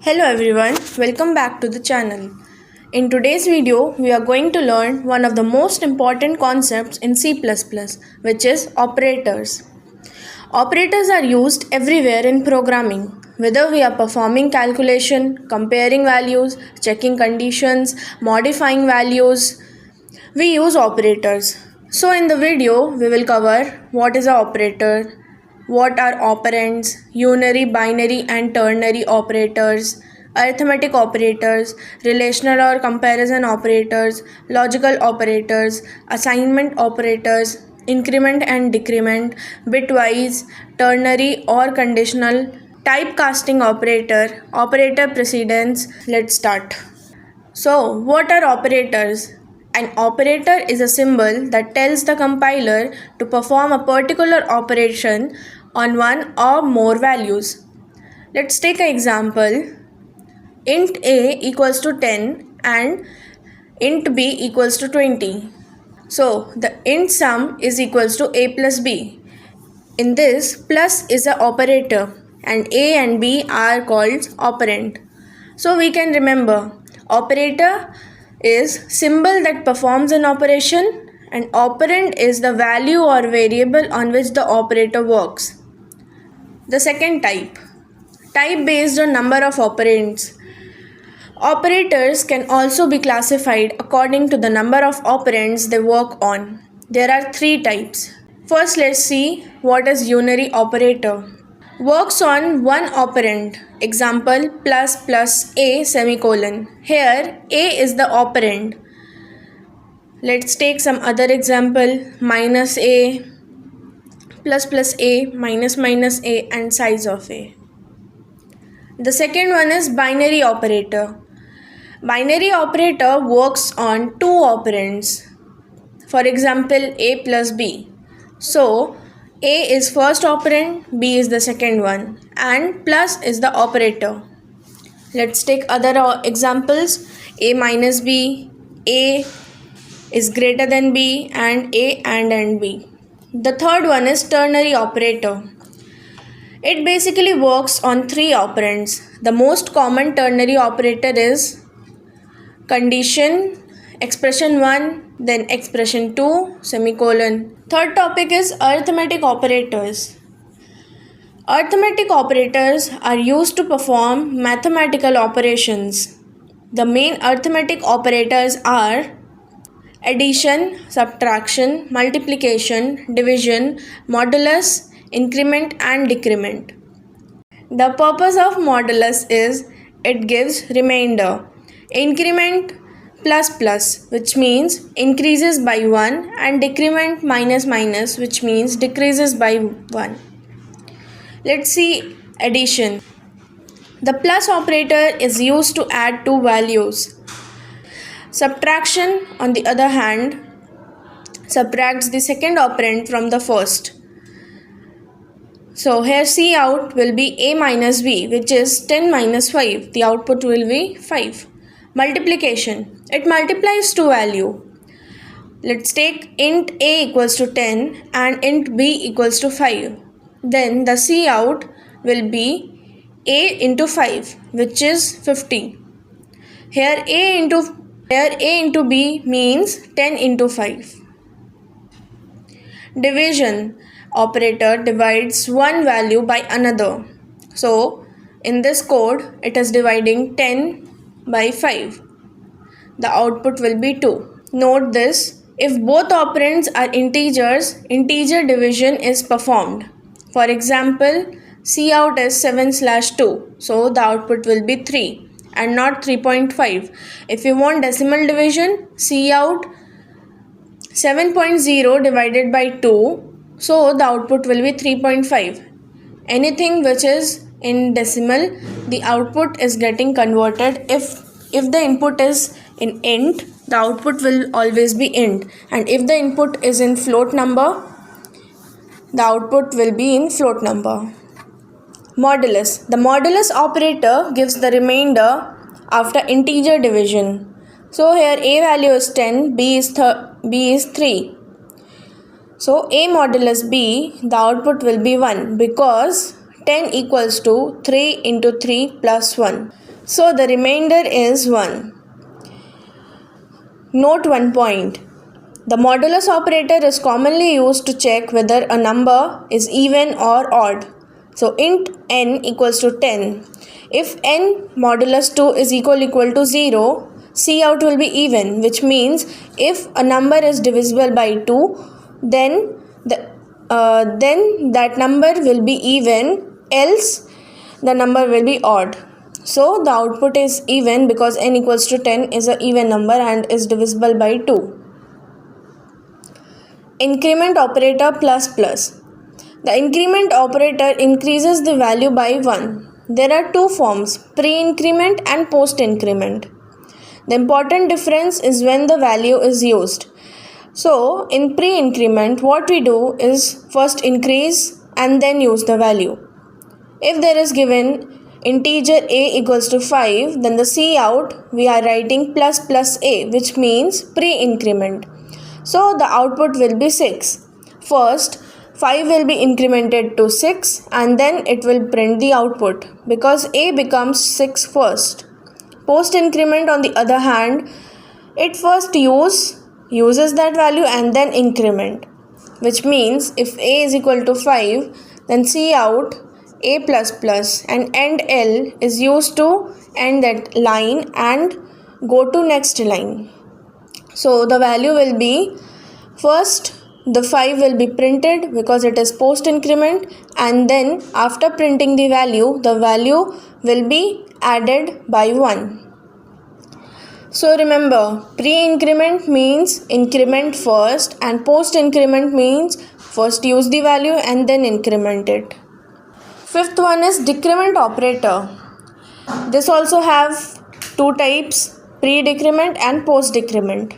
Hello everyone, welcome back to the channel. In today's video, we are going to learn one of the most important concepts in C++, which is operators. Operators are used everywhere in programming, whether we are performing calculation, comparing values, checking conditions, modifying values. We use operators. So in the video, we will cover what is an operator, what are operands, unary, binary and ternary operators, arithmetic operators, relational or comparison operators, logical operators, assignment operators, increment and decrement, bitwise, ternary or conditional, typecasting operator, operator precedence. Let's start. So, what are operators? An operator is a symbol that tells the compiler to perform a particular operation on one or more values. Let's take an example. Int a equals to 10 and int b equals to 20. So, the int sum is equals to a plus b. In this, plus is an operator and a and b are called operand. So, we can remember operator is symbol that performs an operation and operand is the value or variable on which the operator works. The second type based on number of operands. Operators can also be classified according to the number of operands they work on. There are three types. First, let's see what is unary operator. Works on one operand. Example, plus a semicolon. Here, a is the operand. Let's take some other example, minus a, plus a, minus a and size of a. The second one is binary operator. Binary operator works on two operands. For example, a plus b. So, a is first operand, b is the second one, and plus is the operator. Let's take other examples. A minus b, a is greater than b, and a and b. The third one is ternary operator. It basically works on three operands. The most common ternary operator is condition, expression 1, then expression 2, semicolon. Third topic is arithmetic operators. Arithmetic operators are used to perform mathematical operations. The main arithmetic operators are addition, subtraction, multiplication, division, modulus, increment and decrement. The purpose of modulus is it gives remainder. Increment plus which means increases by 1 and decrement minus which means decreases by 1. Let's see addition. The plus operator is used to add two values. Subtraction, on the other hand, subtracts the second operand from the first. So here Cout will be a minus b, which is 10 minus 5. The output will be 5. Multiplication. It multiplies two value. Let's take int a equals to 10 and int b equals to 5. Then the Cout will be a into 5, which is 50. Here a into b means 10 into 5. Division. Operator divides one value by another. So, in this code, it is dividing 10 by 5. The output will be 2. Note this, if both operands are integers, integer division is performed. For example, Cout is 7/2, so the output will be 3 and not 3.5. If you want decimal division, Cout 7.0 divided by 2, so the output will be 3.5. Anything which is in decimal, the output is getting converted. If the input is in int, the output will always be int. And if the input is in float number, the output will be in float number. Modulus. The modulus operator gives the remainder after integer division. So here a value is 10, b is 3. So a modulus b, the output will be 1 because 10 equals to 3 into 3 plus 1. So the remainder is 1. Note one point. The modulus operator is commonly used to check whether a number is even or odd. So int n equals to 10. If n modulus 2 is equal to 0, Cout will be even, which means if a number is divisible by 2, then that number will be even, else the number will be odd. So the output is even because n equals to 10 is an even number and is divisible by 2. Increment operator plus plus. The increment operator increases the value by 1. There are two forms, pre-increment and post-increment. The important difference is when the value is used. So in pre-increment, what we do is first increase and then use the value. If there is given integer a equals to 5, then the Cout we are writing plus plus a, which means pre-increment. So the output will be 6. First, 5 will be incremented to 6 and then it will print the output because a becomes 6 first. Post increment on the other hand, it first uses that value and then increment, which means if a is equal to 5, then Cout a plus plus and end L is used to end that line and go to next line. So the value will be, first the 5 will be printed because it is post increment, and then after printing the value will be added by 1. So remember, pre-increment means increment first and post increment means first use the value and then increment it. Fifth one is decrement operator. This also have two types, pre-decrement and post-decrement.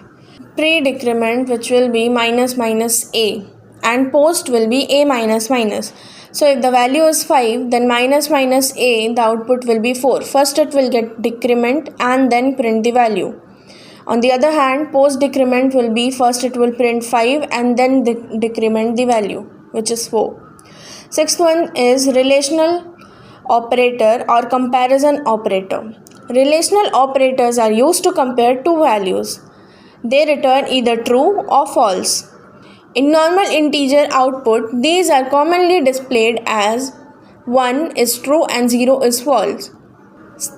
Pre-decrement, which will be minus minus a, and post will be a minus minus. So if the value is 5, then minus minus a, the output will be 4. First it will get decrement and then print the value. On the other hand, post decrement will be first it will print 5 and then decrement the value, which is 4. Sixth one is relational operator or comparison operator. Relational operators are used to compare two values. They return either true or false. In normal integer output, these are commonly displayed as 1 is true and 0 is false.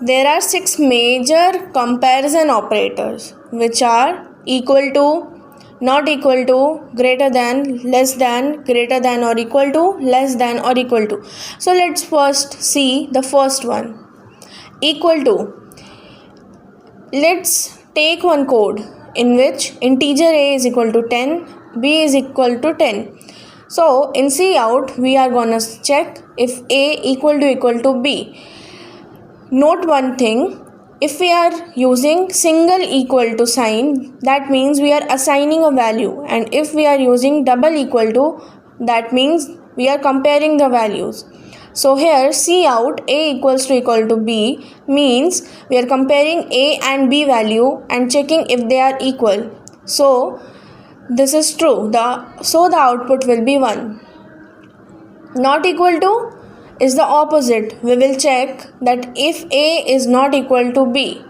There are 6 major comparison operators, which are equal to, not equal to, greater than, less than, greater than or equal to, less than or equal to. So let's first see the first one. Equal to. Let's take one code in which integer a is equal to 10, b is equal to 10. So in Cout we are gonna check if a equal to b. Note one thing, if we are using single equal to sign, that means we are assigning a value, and if we are using double equal to, that means we are comparing the values. So here Cout a equals to b means we are comparing a and b value and checking if they are equal. So this is true. So the output will be 1. Not equal to is the opposite. We will check that if a is not equal to b,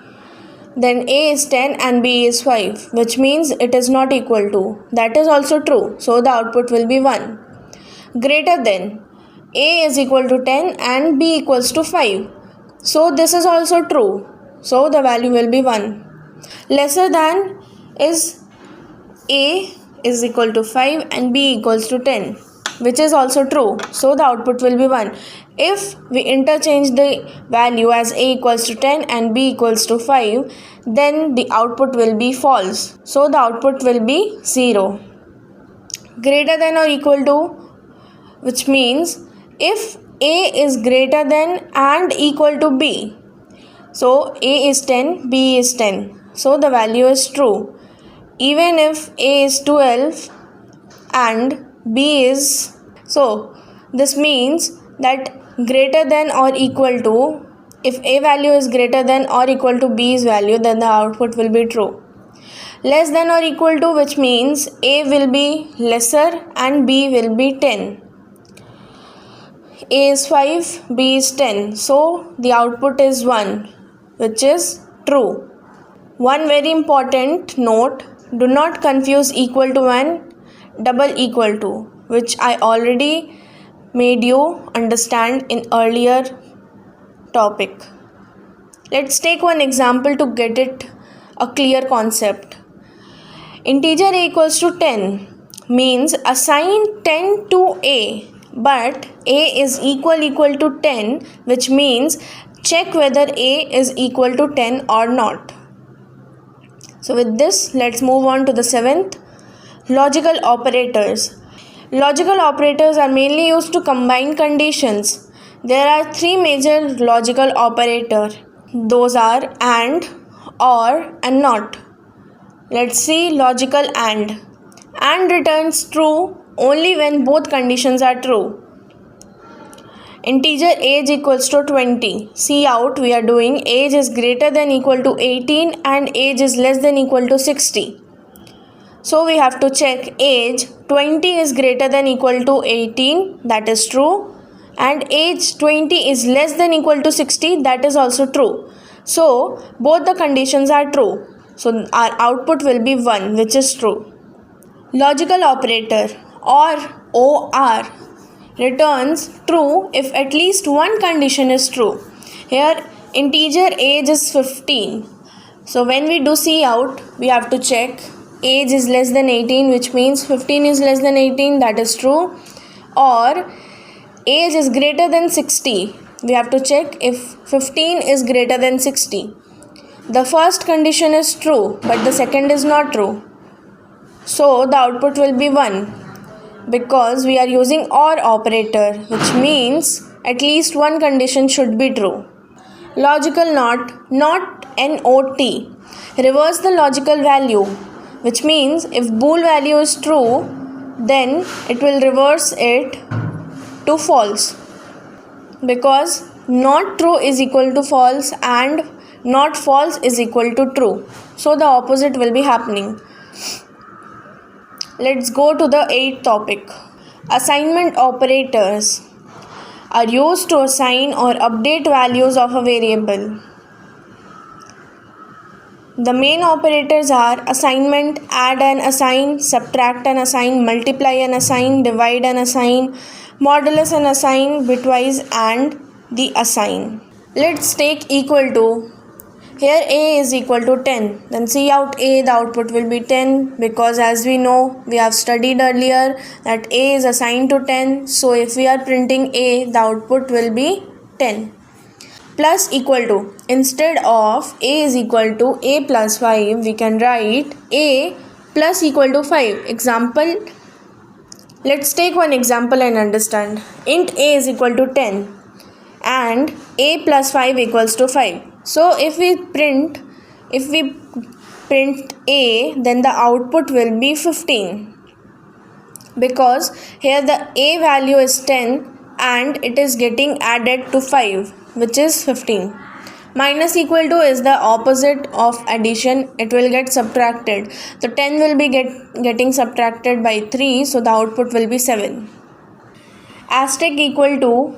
then a is 10 and b is 5, which means it is not equal to. That is also true. So the output will be 1. Greater than. A is equal to 10 and b equals to 5. So this is also true. So the value will be 1. Lesser than is a is equal to 5 and b equals to 10, which is also true. So the output will be 1. If we interchange the value as a equals to 10 and b equals to 5, then the output will be false. So the output will be 0. Greater than or equal to, which means if a is greater than and equal to b, so a is 10, b is 10, so the value is true. Even if a is 12 and b is, so this means that greater than or equal to, if a value is greater than or equal to b's value, then the output will be true. Less than or equal to, which means a will be lesser and b will be 10. A is 5, B is 10. So the output is 1. which is true. One very important note, do not confuse equal to and double equal to, which I already made you understand in earlier topic. Let's take one example to get it a clear concept. Integer a equals to 10 means assign 10 to a, but a is equal to 10, which means check whether a is equal to 10 or not. So with this, let's move on to the 7th, logical operators. Logical operators are mainly used to combine conditions. There are 3 major logical operators. Those are AND, OR and NOT. Let's see logical AND. AND returns true only when both conditions are true. Integer age equals to 20. See out, we are doing age is greater than equal to 18 and age is less than equal to 60. So we have to check age 20 is greater than equal to 18, that is true, and age 20 is less than equal to 60, that is also true. So both the conditions are true. So our output will be 1, which is true. Logical operator OR returns true if at least one condition is true. Here integer age is 15. So when we do cout, we have to check age is less than 18, which means 15 is less than 18, that is true. Or age is greater than 60. We have to check if 15 is greater than 60. The first condition is true, but the second is not true. So the output will be 1. Because we are using OR operator, which means at least one condition should be true. Logical NOT, not N-O-T, reverse the logical value, which means if bool value is true, then it will reverse it to false. Because not true is equal to false and not false is equal to true. So the opposite will be happening. Let's go to the 8th topic. Assignment operators are used to assign or update values of a variable. The main operators are assignment, add and assign, subtract and assign, multiply and assign, divide and assign, modulus and assign, bitwise and the assign. Let's take equal to. Here a is equal to 10, then cout a, the output will be 10, because as we know, we have studied earlier that a is assigned to 10, so if we are printing a, the output will be 10. Plus equal to, instead of a is equal to a plus 5, we can write a plus equal to 5. Example, let's take one example and understand. Int a is equal to 10 and a plus 5 equals to 5. So if we print a, then the output will be 15, because here the a value is 10 and it is getting added to 5, which is 15. Minus equal to is the opposite of addition, it will get subtracted. So 10 will be getting subtracted by 3, so the output will be 7. Asterisk equal to,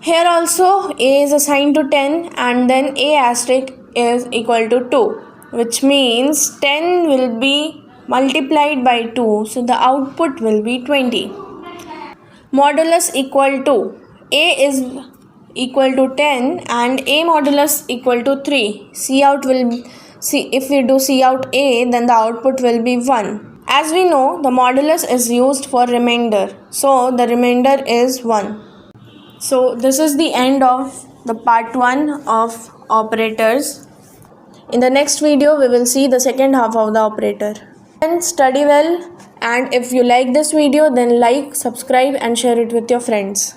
here also a is assigned to 10 and then a asterisk is equal to 2, which means 10 will be multiplied by 2, so the output will be 20. Modulus equal to, a is equal to 10 and a modulus equal to 3. If we do cout a, then the output will be 1. As we know, the modulus is used for remainder, so the remainder is 1. So this is the end of the part 1 of operators. In the next video, we will see the second half of the operator. And study well, and if you like this video, then like, subscribe and share it with your friends.